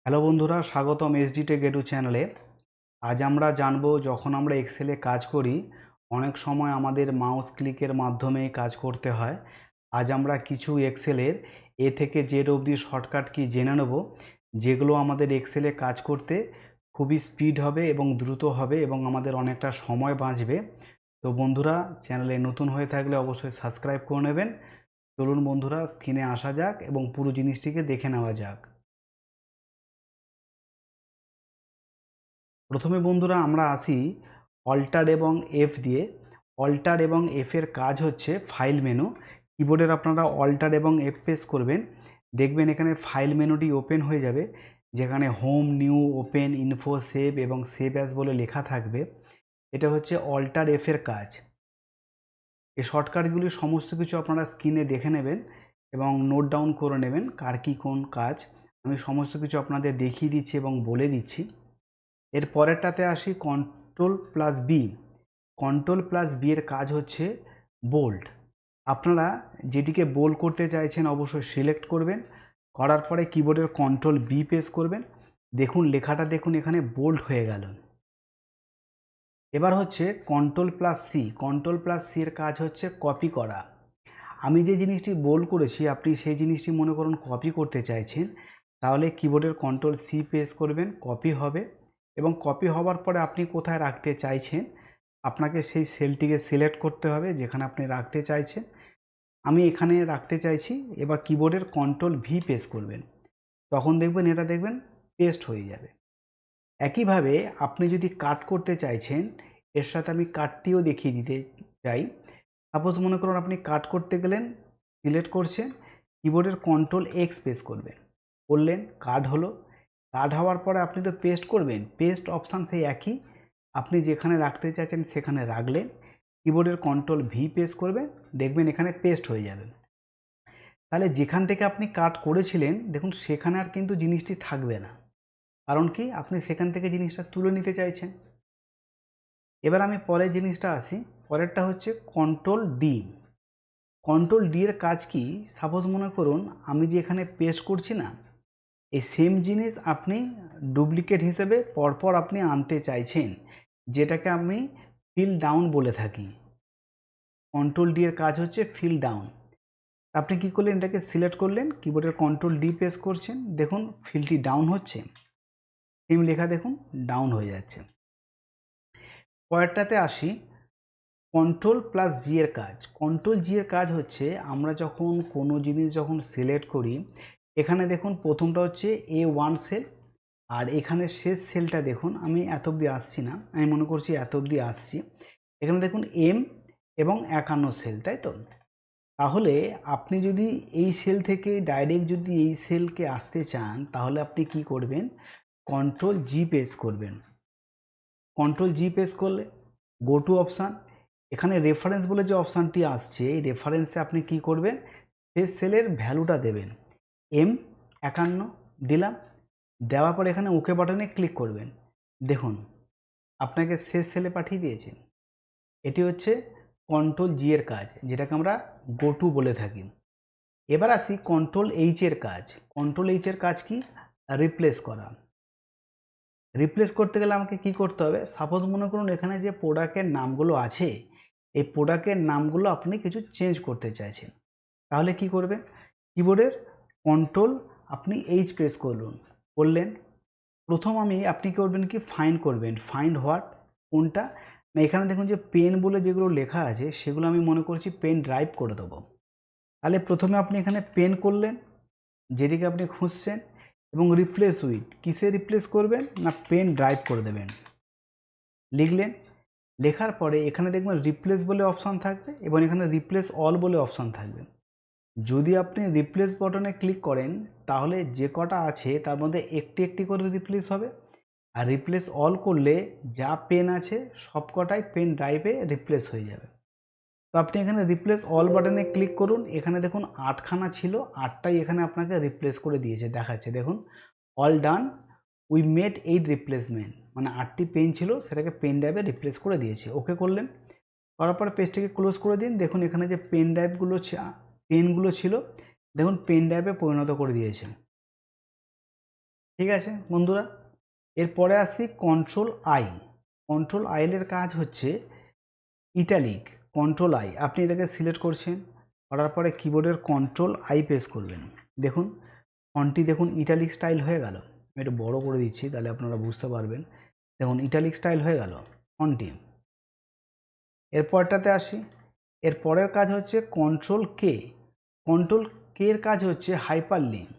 Hello বন্ধুরা, স্বাগতম SD take edu চ্যানেলে। আজ আমরা জানবো, যখন আমরা এক্সেলে কাজ করি অনেক সময় আমাদের মাউস ক্লিকের মাধ্যমে কাজ করতে হয়। আজ আমরা কিছু এক্সেলের এ থেকে জেড অবধি শর্টকাট কি জেনে নেব, যেগুলো আমাদের এক্সেলে কাজ করতে খুবই স্পিড হবে এবং দ্রুত হবে এবং আমাদের অনেকটা সময় বাঁচবে। তো বন্ধুরা, চ্যানেলে নতুন হয়ে থাকলে অবশ্যই সাবস্ক্রাইব করে নেবেন। চলুন বন্ধুরা, স্ক্রিনে আসা যাক এবং পুরো জিনিসটিকে দেখে নেওয়া যাক। প্রথমে বন্ধুরা আমরা আসি অল্টার এবং এফ দিয়ে। অল্টার এবং এফ এর কাজ হচ্ছে ফাইল মেনু। কিবোর্ডের আপনারা অল্টার এবং এফ প্রেস করবেন, দেখবেন এখানে ফাইল মেনুটি ওপেন হয়ে যাবে, যেখানে home, new, open, info, save এবং সেভ অ্যাজ বলে লেখা থাকবে। এটা হচ্ছে অল্টার এফ এর কাজ। এই শর্টকাটগুলি সমস্ত কিছু আপনারা স্ক্রিনে দেখে নেবেন এবং নোট ডাউন করে নেবেন কার কী কোন কাজ। আমি সমস্ত কিছু আপনাদের দেখিয়ে দিচ্ছি এবং বলে দিচ্ছি। এর পরেরটাতে আসি control plus B. Control plus B এর কাজ হচ্ছে বোল্ড। আপনারা যেটিকে বোল্ড করতে চাইছেন অবশ্যই সিলেক্ট করবেন, করার পরে কিবোর্ডের কন্ট্রোল বি প্রেস করবেন। দেখুন লেখাটা, দেখুন এখানে বোল্ড হয়ে গেল। এবার হচ্ছে control plus C. Control plus C এর কাজ হচ্ছে কপি করা। আমি যে জিনিসটি বোল্ড করেছি, আপনি সেই জিনিসটি মনে করুন কপি করতে চাইছেন, তাহলে কিবোর্ডের কন্ট্রোল সি প্রেস করবেন, কপি হবে। এবং কপি হওয়ার পরে আপনি কোথায় রাখতে চাইছেন, আপনাকে সেই সেলটিকে সিলেক্ট করতে হবে যেখানে আপনি রাখতে চাইছেন। আমি এখানে রাখতে চাইছি। এবার কিবোর্ডের কন্ট্রোল ভি প্রেস করবেন, তখন দেখবেন এটা দেখবেন পেস্ট হয়ে যাবে। একইভাবে আপনি যদি কাট করতে চাইছেন, এর সাথে আমি কাটটিও দেখিয়ে দিতে চাই। সাপোজ মনে করুন আপনি কাট করতে গেলেন, সিলেক্ট করছেন, কিবোর্ডের কন্ট্রোল এক্স প্রেস করবেন, করলেন, কাট হলো। কাট হওয়ার পরে আপনি তো পেস্ট করবেন, পেস্ট অপশান সেই একই, আপনি যেখানে রাখতে চাইছেন সেখানে রাখলেন, কিবোর্ডের কন্ট্রোল ভি প্রেস করবেন, দেখবেন এখানে পেস্ট হয়ে যাবে। তাহলে যেখান থেকে আপনি কাট করেছিলেন, দেখুন সেখানে আর কিন্তু জিনিসটি থাকবে না। কারণ কি, আপনি সেখান থেকে জিনিসটা তুলে নিতে চাইছেন। এবার আমি পরের জিনিসটা আসি। পরেরটা হচ্ছে কন্ট্রোল ডি। কন্ট্রোল ডি এর কাজ কি, সাপোজ মনে করুন আমি যে এখানে পেস্ট করছি না, এই সেম জিনিস আপনি ডুপ্লিকেট হিসেবে পরপর আপনি আনতে চাইছেন, যেটাকে আমি ফিল ডাউন বলে থাকি। কন্ট্রোল ডি এর কাজ হচ্ছে ফিল ডাউন। আপনি কি করলেন, এটাকে সিলেক্ট করলেন, কিবোর্ডের কন্ট্রোল ডি প্রেস করছেন, দেখুন ফিলটি ডাউন হচ্ছে, সেম লেখা দেখুন ডাউন হয়ে যাচ্ছে। পরেরটাতে আসি কন্ট্রোল প্লাস জি এর কাজ। কন্ট্রোল জি এর কাজ হচ্ছে, আমরা যখন কোনো জিনিস যখন সিলেক্ট করি, এখানে দেখুন প্রথমটা হচ্ছে A1 সেল, আর এখানে শেষ সেলটা দেখুন, আমি এত অবধি আসছি না, আমি মনে করছি এত অবধি আসছি। এখানে দেখুন এম এবং 51 সেল, তাই তো? তাহলে আপনি যদি এই সেল থেকে ডাইরেক্ট যদি এই সেলকে আসতে চান, তাহলে আপনি কি করবেন, কন্ট্রোল জি প্রেস করবেন। কন্ট্রোল জি প্রেস করলে গো টু অপশান, এখানে রেফারেন্স বলে যে অপশানটি আসছে, এই রেফারেন্সে আপনি কি করবেন, শেষ সেলের ভ্যালুটা দেবেন। M51 দিলাম, দেওয়ার পর এখানে ওকে বাটনে ক্লিক করবেন। দেখুন আপনাকে শেষ সেলে পাঠিয়ে দিয়েছে। এটি হচ্ছে কন্ট্রোল জি এর কাজ, যেটাকে আমরা গো টু বলে থাকি। এবার আসি কন্ট্রোল এইচ এর কাজ। কন্ট্রোল এইচ এর কাজ কি, রিপ্লেস করা। রিপ্লেস করতে গেলে আমাকে কি করতে হবে, সাপোজ মনে করুন এখানে যে প্রোডাক্টের নামগুলো আছে, এই প্রোডাক্টের নামগুলো আপনি কিছু চেঞ্জ করতে চাইছেন, তাহলে কি করবেন, কিবোর্ডের কন্ট্রোল আপনি এইচ প্রেস করলেন। প্রথম আপনি করবেন কি, ফাইন্ড করবেন, ফাইন্ড হোয়াট, কোনটা না, এখানে দেখুন যে পেন বলে যেগুলো লেখা আছে সেগুলো আমি মনে করছি পেন ড্রাইভ করে দেবো। তাহলে প্রথমে আপনি এখানে পেন করলেন, যেটিকে আপনি খুঁজছেন, এবং রিপ্লেস উইথ, কিসে রিপ্লেস করবেন না, পেন ড্রাইভ করে দেবেন, লিখলেন। লেখার পরে এখানে দেখবেন রিপ্লেস বলে অপশান থাকবে এবং এখানে রিপ্লেস অল বলে অপশান থাকবে। যদি আপনি রিপ্লেস বটনে ক্লিক করেন, তাহলে যে কটা আছে তার মধ্যে একটি একটি করে রিপ্লেস হবে। আর রিপ্লেস অল করলে যা পেন আছে সব কটাই পেন ড্রাইভে রিপ্লেস হয়ে যাবে। তো আপনি এখানে রিপ্লেস অল বাটনে ক্লিক করুন, এখানে দেখুন 8খানা ছিল, 8টাই এখানে আপনাকে রিপ্লেস করে দিয়েছে, দেখাচ্ছে দেখুন all done, we made 8 replacement, মানে 8টি পেন ছিল সেটাকে পেন ড্রাইভে রিপ্লেস করে দিয়েছে। ওকে করলেন, করার পর পেজটিকে ক্লোজ করে দিন। দেখুন এখানে যে পেন ড্রাইভগুলো পেনগুলো ছিল, দেখুন পেন ড্রাইভে পরিণত করে দিয়েছে। ঠিক আছে বন্ধুরা, এরপরে আসি কন্ট্রোল আই। কন্ট্রোল আইলের কাজ হচ্ছে ইটালিক। কন্ট্রোল আই আপনি এটাকে সিলেক্ট করছেন, করার পরে কিবোর্ডের কন্ট্রোল আই প্রেস করবেন। দেখুন ফন্টটি দেখুন ইটালিক স্টাইল হয়ে গেল। আমি একটু বড় করে দিচ্ছি তাহলে আপনারা বুঝতে পারবেন। দেখুন ইটালিক স্টাইল হয়ে গেল ফন্টটি। এরপরটাতে আসি, এর পরের কাজ হচ্ছে কন্ট্রোল কে। কন্ট্রোল কে এর কাজ হচ্ছে হাইপারলিঙ্ক।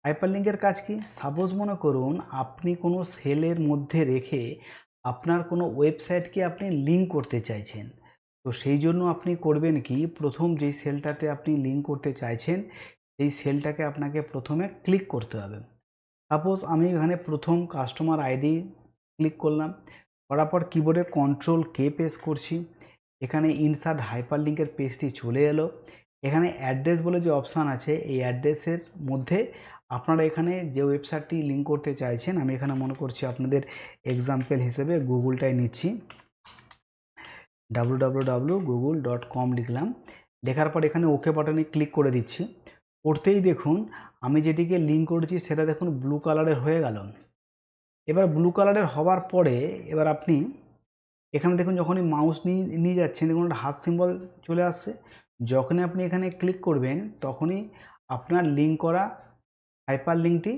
হাইপারলিঙ্কের কাজ কি? সাপোজ মনে করুন আপনি কোনো সেলের মধ্যে রেখে আপনার কোনো ওয়েবসাইটকে আপনি লিঙ্ক করতে চাইছেন, তো সেই জন্য আপনি করবেন কি, প্রথম যেই সেলটাতে আপনি লিঙ্ক করতে চাইছেন সেই সেলটাকে আপনাকে প্রথমে ক্লিক করতে হবে। সাপোজ আমি এখানে প্রথম কাস্টমার আইডি ক্লিক করলাম, করার পর কিবোর্ডে কন্ট্রোল কে প্রেস করছি। এখানে ইনসার্ট হাইপারলিঙ্কের পেজটি চলে এলো। এখানে অ্যাড্রেস বলে যে অপশান আছে, এই অ্যাড্রেসের মধ্যে আপনারা এখানে যে ওয়েবসাইটটি লিঙ্ক করতে চাইছেন, আমি এখানে মনে করছি আপনাদের এক্সাম্পল হিসেবে গুগলটাই নিচ্ছি, www.google.com লিখলাম। লেখার পর এখানে ওকে বাটনে ক্লিক করে দিচ্ছি। করতেই দেখুন আমি যেটিকে লিঙ্ক করেছি সেটা দেখুন ব্লু কালারের হয়ে গেল। এবার ব্লু কালারের হওয়ার পরে এবার আপনি এখানে দেখুন যখনই মাউস নিয়ে যাচ্ছেন দেখুন একটা হাত সিম্বল চলে আসছে। যখনই আপনি এখানে ক্লিক করবেন তখনই আপনার লিঙ্ক করা হাইপার লিঙ্কটি,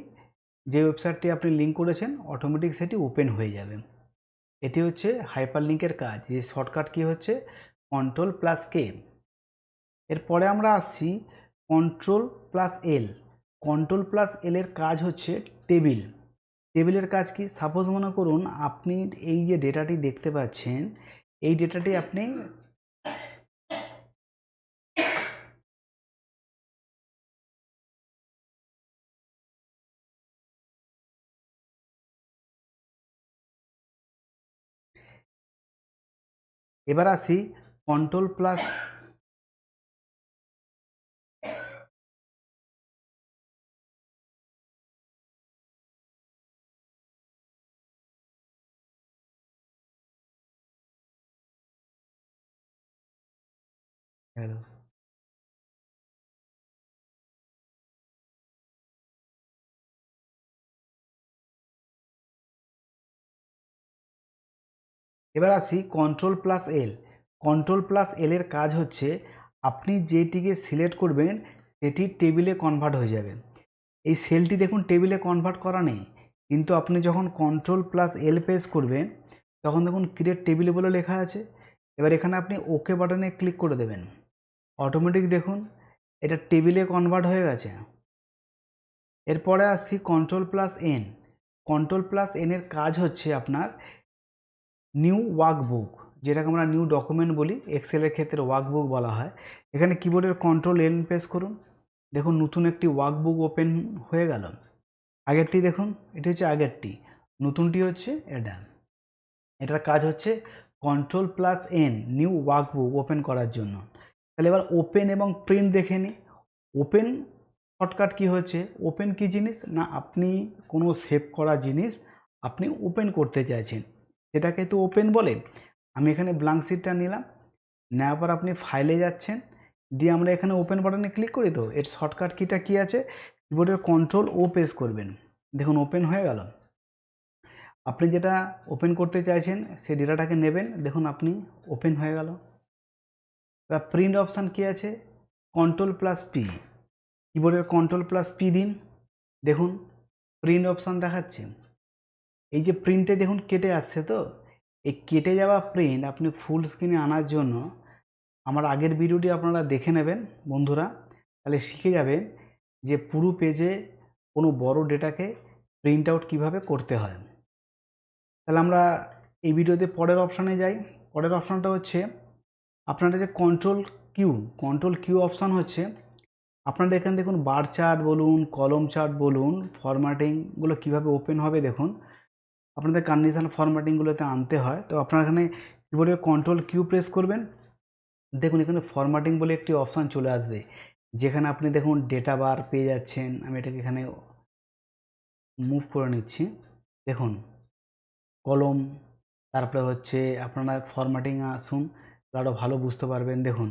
যে ওয়েবসাইটটি আপনি লিঙ্ক করেছেন, অটোমেটিক সেটি ওপেন হয়ে যাবে। এটি হচ্ছে হাইপার লিঙ্কের কাজ। এই শর্টকাট কি হচ্ছে কন্ট্রোল প্লাস কে। এরপরে আমরা আসছি control plus L. Control plus L এর কাজ হচ্ছে টেবিল। টেবিলের কাজ কি? সাপোজ মনে করুন আপনি এই যে ডেটাটি দেখতে পাচ্ছেন, এই ডেটাটি আপনি এবার আসি কন্ট্রোল প্লাস হ্যালো এবার আসি control plus L. Control plus L এর কাজ হচ্ছে আপনি যেটিকে সিলেক্ট করবেন সেটি টেবিলে কনভার্ট হয়ে যাবে। এই সেলটি দেখুন টেবিলে কনভার্ট করা নেই, কিন্তু আপনি যখন কন্ট্রোল প্লাস এল প্রেস করবেন তখন দেখুন ক্রিয়েট টেবিল বলে লেখা আছে। এবার এখানে আপনি ওকে বাটনে ক্লিক করে দেবেন, অটোমেটিক দেখুন এটা টেবিলে কনভার্ট হয়ে গেছে। এরপরে আসছি control plus N. Control plus N এর কাজ হচ্ছে আপনার নিউ ওয়ার্কবুক, যেটাকে আমরা নিউ ডকুমেন্ট বলি, এক্সেলের ক্ষেত্রে ওয়ার্কবুক বলা হয়। এখানে কিবোর্ডের কন্ট্রোল এন প্রেস করুন, দেখুন নতুন একটি ওয়ার্কবুক ওপেন হয়ে গেল। আগেরটি দেখুন, এটি হচ্ছে আগেরটি, নতুনটি হচ্ছে এটা। এটার কাজ হচ্ছে control plus N, new workbook open করার জন্য। তাহলে এবার ওপেন এবং প্রিন্ট দেখে নিই। ওপেন শর্টকাট কি হচ্ছে, ওপেন কি জিনিস না, আপনি কোনো সেভ করা জিনিস আপনি ওপেন করতে চাইছেন, সেটাকে তো ওপেন বলে। আমি এখানে ব্ল্যাঙ্ক শিটটা নিলাম, নেওয়ার পর আপনি ফাইলে যাচ্ছেন, দিয়ে আমরা এখানে ওপেন বাটনে ক্লিক করি। তো এর শর্টকাট কিটা কি আছে, কিবোর্ডের কন্ট্রোল ও প্রেস করবেন, দেখুন ওপেন হয়ে গেল। আপনি যেটা ওপেন করতে চাইছেন সেই ডেটাটাকে নেবেন, দেখুন আপনি ওপেন হয়ে গেল। এবার প্রিন্ট অপশান কি আছে, কন্ট্রোল প্লাস পি, কিবোর্ডের কন্ট্রোল প্লাস পি দিন, দেখুন প্রিন্ট অপশান দেখাচ্ছে। এই যে প্রিন্টে দেখুন কেটে আসছে, তো এই কেটে যাওয়া প্রিন্ট আপনি ফুল স্ক্রিনে আনার জন্য আমার আগের ভিডিওটি আপনারা দেখে নেবেন বন্ধুরা, তাহলে শিখে যাবেন যে পুরো পেজে কোনো বড় ডেটাকে প্রিন্ট আউট কীভাবে করতে হয়। তাহলে আমরা এই ভিডিওতে পরের অপশানে যাই। পরের অপশানটা হচ্ছে আপনারা যে কন্ট্রোল কিউ অপশান হচ্ছে, আপনারা এখানে দেখুন বার চার্ট বলুন, কলম চার্ট বলুন, ফরম্যাটিংগুলো কীভাবে ওপেন হবে দেখুন, আপনাদের কন্ডিশন ফরম্যাটিংগুলোতে আনতে হয়। তো আপনারা এখানে কিবোর্ডের কন্ট্রোল কিউ প্রেস করবেন, দেখুন এখানে ফরম্যাটিং বলে একটি অপশান চলে আসবে, যেখানে আপনি দেখুন ডেটা বার পেয়ে যাচ্ছেন। আমি এটাকে এখানে মুভ করে নিচ্ছি, দেখুন কলম, তারপরে হচ্ছে আপনারা ফরম্যাটিং আসুন, আরও ভালো বুঝতে পারবেন। দেখুন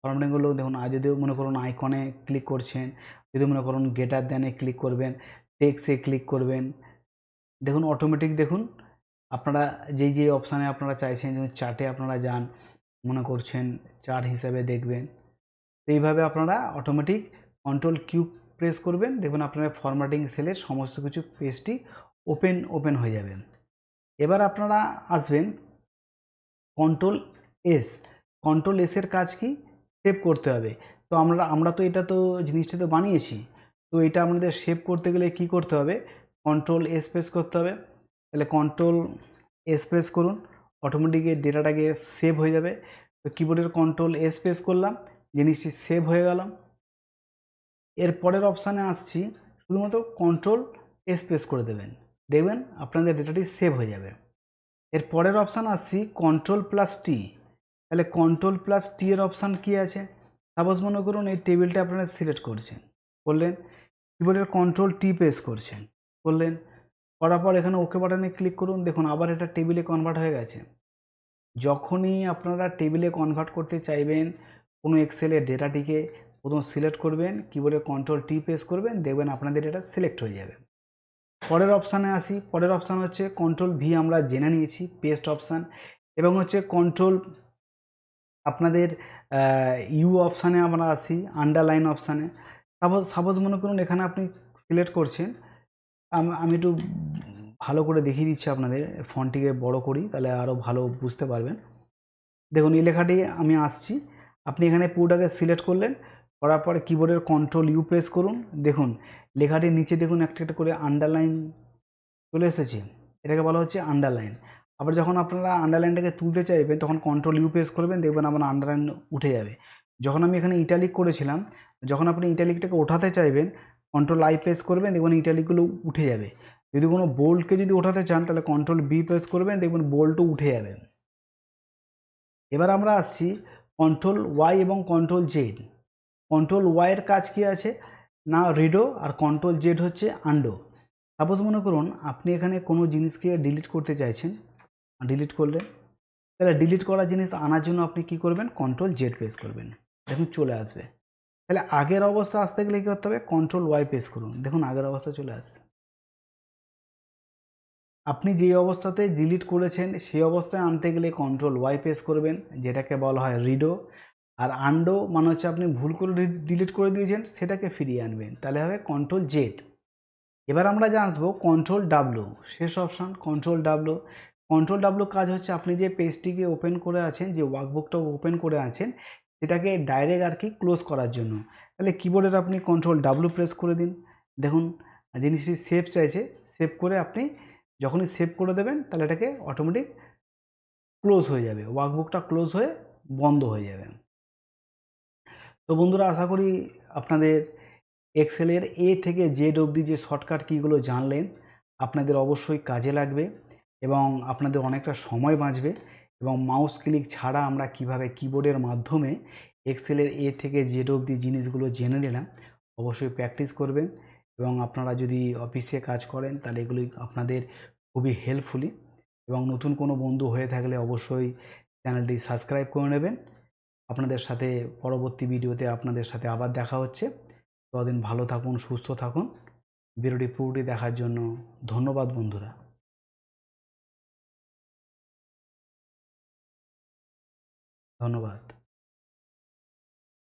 ফরম্যাটিংগুলো দেখুন, আর যদিও মনে করুন আইকনে ক্লিক করছেন, যদি মনে করুন গ্রেটার দ্যানে ক্লিক করবেন, টেক্সটে ক্লিক করবেন, দেখুন অটোমেটিক দেখুন আপনারা যেই অপশানে আপনারা চাইছেন, যেমন চার্টে আপনারা যান, মনে করছেন চার্ট হিসাবে দেখবেন, তো এইভাবে আপনারা অটোমেটিক কন্ট্রোল কিউ প্রেস করবেন, দেখবেন আপনার ফরম্যাটিং সেলের সমস্ত কিছু পেজটি ওপেন হয়ে যাবে। এবার আপনারা আসবেন কন্ট্রোল এস। কন্ট্রোল এসের কাজ কি? সেভ করতে হবে। তো আমরা তো এটা তো জিনিসটা তো বানিয়েছি, তো এটা আমাদের সেভ করতে গেলে কি করতে হবে? কন্ট্রোল এস প্রেস করতে হবে। তাহলে কন্ট্রোল এস প্রেস করুন, অটোমেটিক এই ডেটাটাকে সেভ হয়ে যাবে। তো কিবোর্ডের কন্ট্রোল এস প্রেস করলাম, জিনিসটি সেভ হয়ে গেল। এর পরের অপশানে আসছি, শুধুমাত্র কন্ট্রোল এস প্রেস করে দেবেন, দেখবেন আপনাদের ডেটাটি সেভ হয়ে যাবে। এর পরের অপশান আসছি কন্ট্রোল প্লাস টি। তাহলে কন্ট্রোল প্লাস টি এর অপশান কি আছে? সাপোজ মনে করুন এই টেবিলটা আপনারা সিলেক্ট করছেন, করলেন, কিবোর্ডের কন্ট্রোল টি প্রেস করছেন, করলেন, করার পর এখানে ওকে বাটনে ক্লিক করুন, দেখুন আবার এটা টেবিলে কনভার্ট হয়ে গেছে। যখনই আপনারা টেবিলে কনভার্ট করতে চাইবেন কোনো এক্সেলের ডেটাটিকে, প্রথম সিলেক্ট করবেন, কিবোর্ডের কন্ট্রোল টি প্রেস করবেন, দেখবেন আপনাদের এটা সিলেক্ট হয়ে যাবে। পরের অপশানে আসি, পরের অপশান হচ্ছে কন্ট্রোল ভি, আমরা জেনে নিয়েছি পেস্ট অপশান, এবং হচ্ছে কন্ট্রোল আপনাদের ইউ অপশানে আমরা আসি, আন্ডারলাইন অপশানে। সাপোজ মনে করুন এখানে আপনি সিলেক্ট করছেন, আমি একটু ভালো করে দেখিয়ে দিচ্ছি আপনাদের, ফন্টটিকে বড় করি তাহলে আরও ভালো বুঝতে পারবেন। দেখুন এই লেখাটি আমি আসছি, আপনি এখানে পুরোটাকে সিলেক্ট করলেন, করার পরে কিবোর্ডের কন্ট্রোল ইউ প্রেস করুন, দেখুন লেখাটির নিচে দেখুন একটা একটা করে আন্ডারলাইন চলে এসেছে, এটাকে বলা হচ্ছে আন্ডারলাইন। আবার যখন আপনারা আন্ডারলাইনটাকে তুলতে চাইবেন তখন কন্ট্রোল ইউ প্রেস করবেন, দেখবেন আপনার আন্ডারলাইন উঠে যাবে। যখন আমি এখানে ইটালিক করেছিলাম, যখন আপনি ইটালিকটাকে ওঠাতে চাইবেন কন্ট্রোল আই প্রেস করবেন, দেখবেন ইটালিকগুলো উঠে যাবে। যদি কোনো বোল্ডকে যদি ওঠাতে চান তাহলে কন্ট্রোল বি প্রেস করবেন, দেখবেন বোল্ডও উঠে যাবে। এবার আমরা আসছি কন্ট্রোল ওয়াই এবং কন্ট্রোল জেড। কন্ট্রোল ওয়াইয়ের কাজ কি আছে না রিডো, আর কন্ট্রোল জেড হচ্ছে আন্ডো। সাপোজ মনে করুন আপনি এখানে কোনো জিনিসকে ডিলিট করতে চাইছেন, ডিলিট করলেন, তাহলে ডিলিট করা জিনিস আনার জন্য আপনি কি করবেন? কন্ট্রোল জেড প্রেস করবেন, দেখুন চলে আসবে। তাহলে আগের অবস্থা আসতে গেলে কী করতে হবে? কন্ট্রোল ওয়াই প্রেস করুন, দেখুন আগের অবস্থা চলে আসবে। আপনি যেই অবস্থাতে ডিলিট করেছেন সেই অবস্থায় আনতে গেলে কন্ট্রোল ওয়াই প্রেস করবেন, যেটাকে বলা হয় রিডো। আর আন্ডো মানে হচ্ছে আপনি ভুল করে ডিলিট করে দিয়েছেন, সেটাকে ফিরিয়ে আনবেন, তাহলে হবে কন্ট্রোল জেড। এবার আমরা জানবো কন্ট্রোল ডাব্লু, শেষ option control W. Control W কাজ হচ্ছে আপনি যে পেজটিকে ওপেন করে আছেন, যে ওয়ার্কবুকটা ওপেন করে আছেন, সেটাকে ডাইরেক্ট আর কি ক্লোজ করার জন্য। তাহলে কিবোর্ডের আপনি কন্ট্রোল ডাব্লু প্রেস করে দিন, দেখুন জিনিসটি সেভ চাইছে, সেভ করে আপনি যখনই সেভ করে দেবেন তাহলে এটাকে অটোমেটিক ক্লোজ হয়ে যাবে, ওয়ার্কবুকটা ক্লোজ হয়ে বন্ধ হয়ে যাবে। তো বন্ধুরা আশা করি আপনাদের এক্সেলের এ থেকে জেড অবধি যে শর্টকাট কিগুলো জানলেন আপনাদের অবশ্যই কাজে লাগবে এবং আপনাদের অনেকটা সময় বাঁচবে। এবং মাউস ক্লিক ছাড়া আমরা কিভাবে কিবোর্ডের মাধ্যমে এক্সেলের এ থেকে জেড অবধি জিনিসগুলো জেনে নিলাম, অবশ্যই প্র্যাকটিস করবেন। এবং আপনারা যদি অফিসে কাজ করেন তাহলে এগুলি আপনাদের খুবই হেল্পফুলি। এবং নতুন কোনো বন্ধু হয়ে থাকলে অবশ্যই চ্যানেলটি সাবস্ক্রাইব করে নেবেন। আপনাদের সাথে পরবর্তী ভিডিওতে আপনাদের সাথে আবার দেখা হচ্ছে। ততদিন ভালো থাকুন, সুস্থ থাকুন। ভিডিওটি পুরোটি দেখার জন্য ধন্যবাদ বন্ধুরা। ধন্যবাদ।